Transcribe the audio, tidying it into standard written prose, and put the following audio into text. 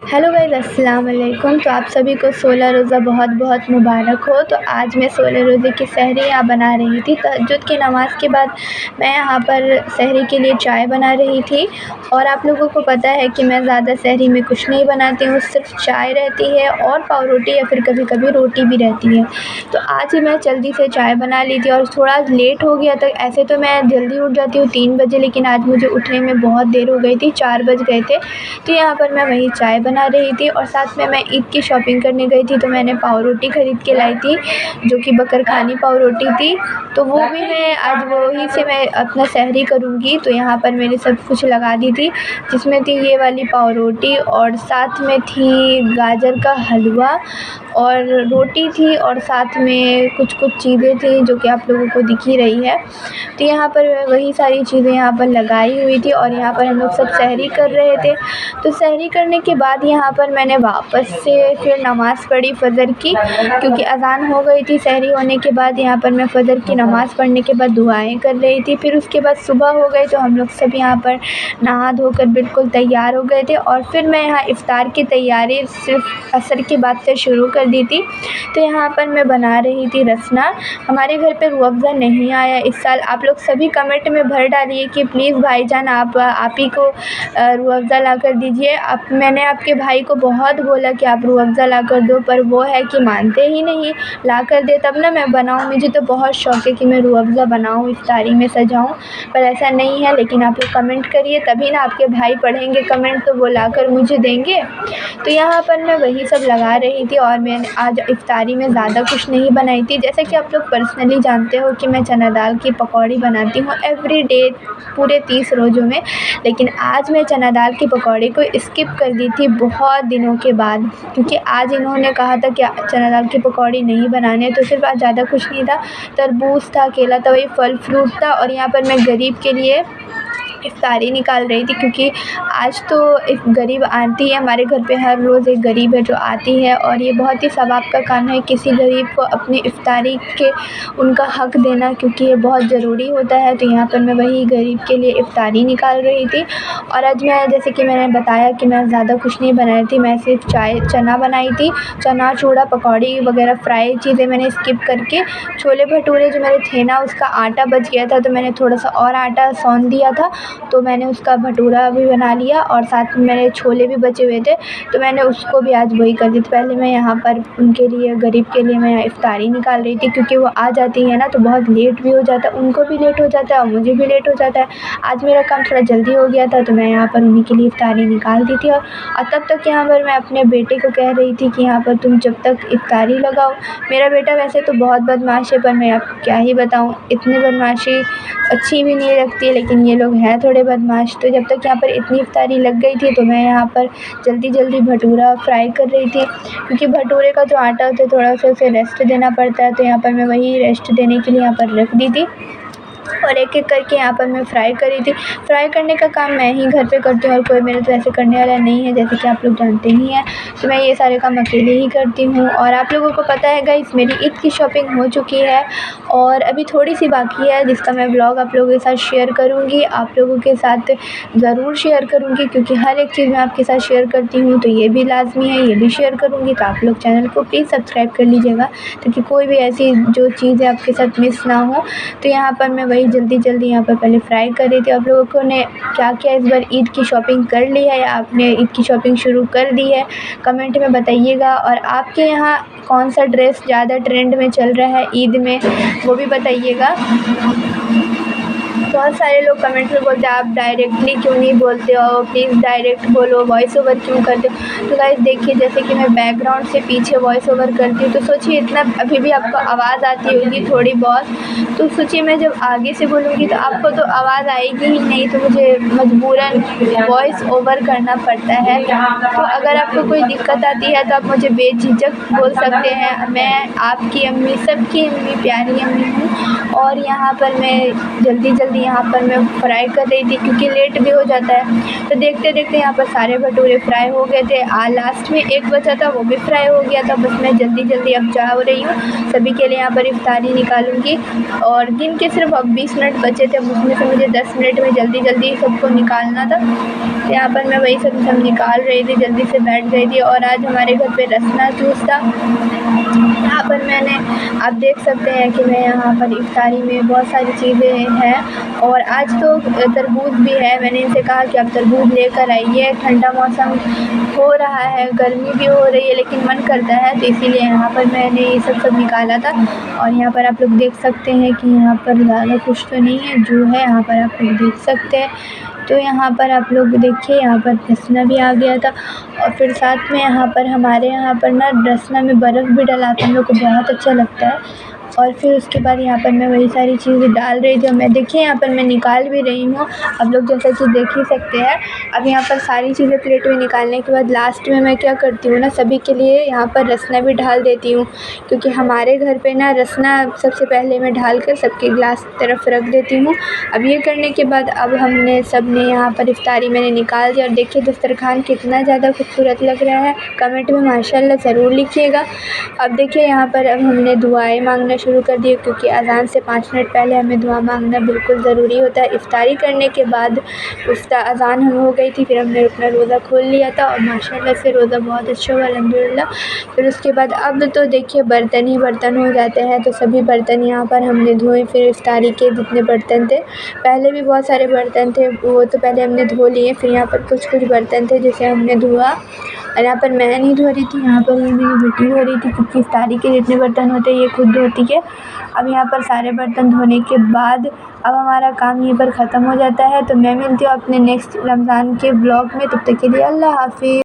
Hello guys, अस्सलाम वालेकुम। तो आप सभी को 16 रोज़ा बहुत बहुत मुबारक हो। तो आज मैं 16 रोज़े की सहरी यहाँ बना रही थी। तहज्जुद की नमाज़ के बाद मैं यहाँ पर सहरी के लिए चाय बना रही थी। और आप लोगों को पता है कि मैं ज़्यादा सहरी में कुछ नहीं बनाती हूँ, सिर्फ चाय रहती है और पाव रोटी या फिर कभी कभी रोटी भी रहती है। तो आज मैं जल्दी से चाय बना ली थी और थोड़ा लेट हो गया था। ऐसे तो मैं जल्दी उठ जाती हूँ 3 बजे, लेकिन आज मुझे उठने में बहुत देर हो गई थी, 4 बज गए थे। तो यहाँ पर मैं वही चाय बना रही थी और साथ में मैं ईद की शॉपिंग करने गई थी। तो मैंने पाव रोटी ख़रीद के लाई थी, जो कि बकरखानी पाव रोटी थी। तो वो भी मैं आज वहीं से मैं अपना सहरी करूँगी। तो यहाँ पर मैंने सब कुछ लगा दी थी, जिसमें थी ये वाली पाव रोटी और साथ में थी गाजर का हलवा और रोटी थी और साथ में कुछ कुछ चीज़ें थी जो कि आप लोगों को दिख ही रही है। तो यहाँ पर वही सारी चीज़ें यहाँ पर लगाई हुई थी और यहाँ पर हम लोग सब सहरी कर रहे थे। तो सहरी करने के बाद यहाँ पर मैंने वापस से फिर नमाज़ पढ़ी फ़जर की, क्योंकि अज़ान हो गई थी। सहरी होने के बाद यहाँ पर मैं फ़जर की नमाज़ पढ़ने के बाद दुआएँ कर रही थी। फिर उसके बाद सुबह हो गई, तो हम लोग सब यहाँ पर नहा धोकर बिल्कुल तैयार हो गए थे और फिर मैं यहाँ इफ़्तार की तैयारी सिर्फ़ असर के बाद से शुरू कर दी थी। तो यहाँ पर मैं बना रही थी रसना। हमारे घर पे रूह अफ़ज़ा नहीं आया इस साल। आप लोग सभी कमेंट में भर डालिए कि प्लीज़ भाईजान आप ही को रूह अफ़ज़ा ला कर दीजिए। मैंने आपके भाई को बहुत बोला कि आप रूह अफ़ज़ा ला कर दो, पर वो है कि मानते ही नहीं। ला कर दे तब ना मैं बनाऊँ। मुझे तो बहुत शौक़ है कि मैं रूह अफ़ज़ा बनाऊँ, इफ़्तारी में सजाऊँ, पर ऐसा नहीं है। लेकिन आप लोग कमेंट करिए, तभी ना आपके भाई पढ़ेंगे कमेंट, तो वो ला कर मुझे देंगे। तो यहाँ पर मैं वही सब लगा रही थी और मैंने आज इफ़्तारी में ज़्यादा कुछ नहीं बनाई थी। जैसे कि आप लोग पर्सनली जानते हो कि मैं चना दाल की पकौड़ी बनाती हूँ एवरीडे पूरे 30 रोज़ों में। लेकिन आज मैं चना दाल की पकौड़ी को स्किप कर दी थी बहुत दिनों के बाद, क्योंकि आज इन्होंने कहा था कि चना दाल की पकौड़ी नहीं बनाने। तो सिर्फ आज ज़्यादा कुछ नहीं था, तरबूज था, केला था, वही फल फ्रूट था। और यहाँ पर मैं गरीब के लिए इफ़्तारी निकाल रही थी, क्योंकि आज तो एक गरीब आती है हमारे घर पे, हर रोज़ एक गरीब है जो आती है और ये बहुत ही सवाब का काम है किसी गरीब को अपनी इफ़्तारी के उनका हक़ देना, क्योंकि ये बहुत ज़रूरी होता है। तो यहाँ पर मैं वही गरीब के लिए इफ़्तारी निकाल रही थी। और आज मैं, जैसे कि मैंने बताया कि मैं ज़्यादा कुछ नहीं बनाई थी, मैं सिर्फ चाय चना बनाई थी। चना चूड़ा पकौड़ी वगैरह फ्राई चीज़ें मैंने स्किप करके, छोले भटूरे जो मेरे थे ना उसका आटा बच गया था, तो मैंने थोड़ा सा और आटा सौंध दिया था, तो मैंने उसका भटूरा भी बना लिया। और साथ में मेरे छोले भी बचे हुए थे, तो मैंने उसको भी आज वही कर दी थी। पहले मैं यहाँ पर उनके लिए, गरीब के लिए मैं इफ़्तारी निकाल रही थी, क्योंकि वो आ जाती है ना तो बहुत लेट भी हो जाता है, उनको भी लेट हो जाता है और मुझे भी लेट हो जाता है। आज मेरा काम थोड़ा जल्दी हो गया था, तो मैं यहाँ पर उन्हीं के लिए इफ़्तारी निकाल दी थी। और तब तक यहाँ पर मैं अपने बेटे को कह रही थी कि यहाँ पर तुम जब तक इफ़्तारी लगाओ। मेरा बेटा वैसे तो बहुत बदमाश है, पर मैं आपको क्या ही बताऊँ, इतनी बदमाशी अच्छी भी नहीं लगती है, लेकिन ये लोग हैं थोड़े बदमाश। तो जब तक यहाँ पर इतनी इफ़्तारी लग गई थी, तो मैं यहाँ पर जल्दी जल्दी भटूरा फ्राई कर रही थी, क्योंकि भटूरे का जो आटा होता है थोड़ा सा उसे रेस्ट देना पड़ता है। तो यहाँ पर मैं वही रेस्ट देने के लिए यहाँ पर रख दी थी और एक एक करके यहाँ पर मैं फ्राई कर रही थी। फ्राई करने का काम मैं ही घर पे करती हूँ और कोई मेरे तो ऐसे करने वाला नहीं है, जैसे कि आप लोग जानते ही हैं। तो मैं ये सारे काम अकेले ही करती हूँ। और आप लोगों को पता है गाइस, मेरी ईद की शॉपिंग हो चुकी है और अभी थोड़ी सी बाकी है, जिसका मैं व्लॉग आप लोगों के साथ शेयर करूँगी। आप लोगों के साथ ज़रूर शेयर करूँगी, क्योंकि हर एक चीज़ मैं आपके साथ शेयर करती हूँ, तो ये भी लाज़मी है, ये भी शेयर करूँगी। तो आप लोग चैनल को प्लीज़ सब्सक्राइब कर लीजिएगा, ताकि कोई भी ऐसी जो चीज़ें आपके साथ मिस ना हो। तो यहाँ पर मैं वही जल्दी जल्दी यहाँ पर पहले फ्राई कर रही थी। आप लोगों को ने क्या क्या इस बार ईद की शॉपिंग कर ली है या आपने ईद की शॉपिंग शुरू कर दी है, कमेंट में बताइएगा। और आपके यहाँ कौन सा ड्रेस ज़्यादा ट्रेंड में चल रहा है ईद में, वो भी बताइएगा। बहुत सारे लोग कमेंट में बोलते हैं आप डायरेक्टली क्यों नहीं बोलते हो, प्लीज़ डायरेक्ट बोलो, वॉइस ओवर क्यों करते हो। तो गाइस देखिए, जैसे कि मैं बैकग्राउंड से पीछे वॉइस ओवर करती हूँ, तो सोचिए इतना अभी भी आपको आवाज़ आती होगी थोड़ी बहुत। तो सोचिए मैं जब आगे से बोलूँगी तो आपको तो आवाज़ आएगी ही नहीं, तो मुझे मजबूरन वॉइस ओवर करना पड़ता है। तो अगर आपको कोई दिक्कत आती है तो आप मुझे बेझिझक बोल सकते हैं। मैं आपकी अम्मी, सबकी अम्मी, प्यारी अम्मी हूँ। और यहाँ पर मैं जल्दी जल्दी यहाँ पर मैं फ्राई कर रही थी क्योंकि लेट भी हो जाता है। तो देखते देखते यहाँ पर सारे भटूरे फ्राई हो गए थे। लास्ट में एक बचा था, वो भी फ्राई हो गया था। बस मैं जल्दी जल्दी अब जा रही हूँ, सभी के लिए यहाँ पर इफ्तारी निकालूँगी। और दिन के सिर्फ अब 20 मिनट बचे थे, उसमें से मुझे 10 मिनट में जल्दी जल्दी सबको निकालना था। तो यहाँ पर मैं वही सब निकाल रही थी, जल्दी से बैठ गई थी। और आज हमारे घर पे रसना जूस था। यहाँ पर मैंने, आप देख सकते हैं कि मैं यहाँ पर इफ्तारी में बहुत सारी चीज़ें हैं। और आज तो तरबूज भी है, मैंने इनसे कहा कि आप तरबूज लेकर आइए, ठंडा मौसम हो रहा है, गर्मी भी हो रही है, लेकिन मन करता है, तो इसीलिए यहाँ पर मैंने ये सब निकाला था। और यहाँ पर आप लोग देख सकते हैं कि यहाँ पर ज़्यादा कुछ तो नहीं है, जो है यहाँ पर आप लोग देख सकते हैं। तो यहाँ पर आप लोग देखिए, यहाँ पर रसना भी आ गया था। और फिर साथ में यहाँ पर हमारे यहाँ पर ना रसना में बर्फ़ भी डलाते हैं, हम लोग को बहुत अच्छा लगता है। और फिर उसके बाद यहाँ पर मैं वही सारी चीज़ें डाल रही थी। मैं देखिए यहाँ पर मैं निकाल भी रही हूँ, आप लोग जैसा कि देख ही सकते हैं। अब यहाँ पर सारी चीज़ें प्लेट में निकालने के बाद लास्ट में मैं क्या करती हूँ ना, सभी के लिए यहाँ पर रसना भी डाल देती हूँ, क्योंकि हमारे घर पे ना रसना सबसे पहले मैं ढाल कर सबके गिलास की तरफ रख देती हूँ। अब ये करने के बाद अब हमने सब ने यहाँ पर इफ्तारी मैंने निकाल दिया। और देखिए दस्तरखान कितना ज़्यादा खूबसूरत लग रहा है, कमेंट में माशाल्लाह ज़रूर लिखिएगा। अब देखिए यहाँ पर अब हमने दुआएँ मांगना शुरू कर दिए, क्योंकि अज़ान से 5 मिनट पहले हमें दुआ मांगना बिल्कुल ज़रूरी होता है। इफ्तारी करने के बाद अज़ान हम हो गई थी, फिर हमने अपना रोज़ा खोल लिया था और माशाल्लाह से रोज़ा बहुत अच्छा हुआ अल्हम्दुलिल्लाह। फिर उसके बाद अब तो देखिए बर्तन ही बर्तन हो जाते हैं, तो सभी बर्तन यहाँ पर हमने धोए। फिर इफ्तारी के जितने बर्तन थे, पहले भी बहुत सारे बर्तन थे, वो तो पहले हमने धो लिए। फिर यहाँ पर कुछ बर्तन थे जिसे हमने धोआ। और यहाँ पर मैं नहीं धो रही थी, यहाँ पर ये मेरी बेटी धो रही थी, क्योंकि इफ्तारी के जितने बर्तन होते हैं ये खुद धोती है। अब यहाँ पर सारे बर्तन धोने के बाद अब हमारा काम यहीं पर ख़त्म हो जाता है। तो मैं मिलती हूँ अपने नेक्स्ट रमज़ान के ब्लॉग में, तब तक के लिए अल्लाह हाफ़िज़।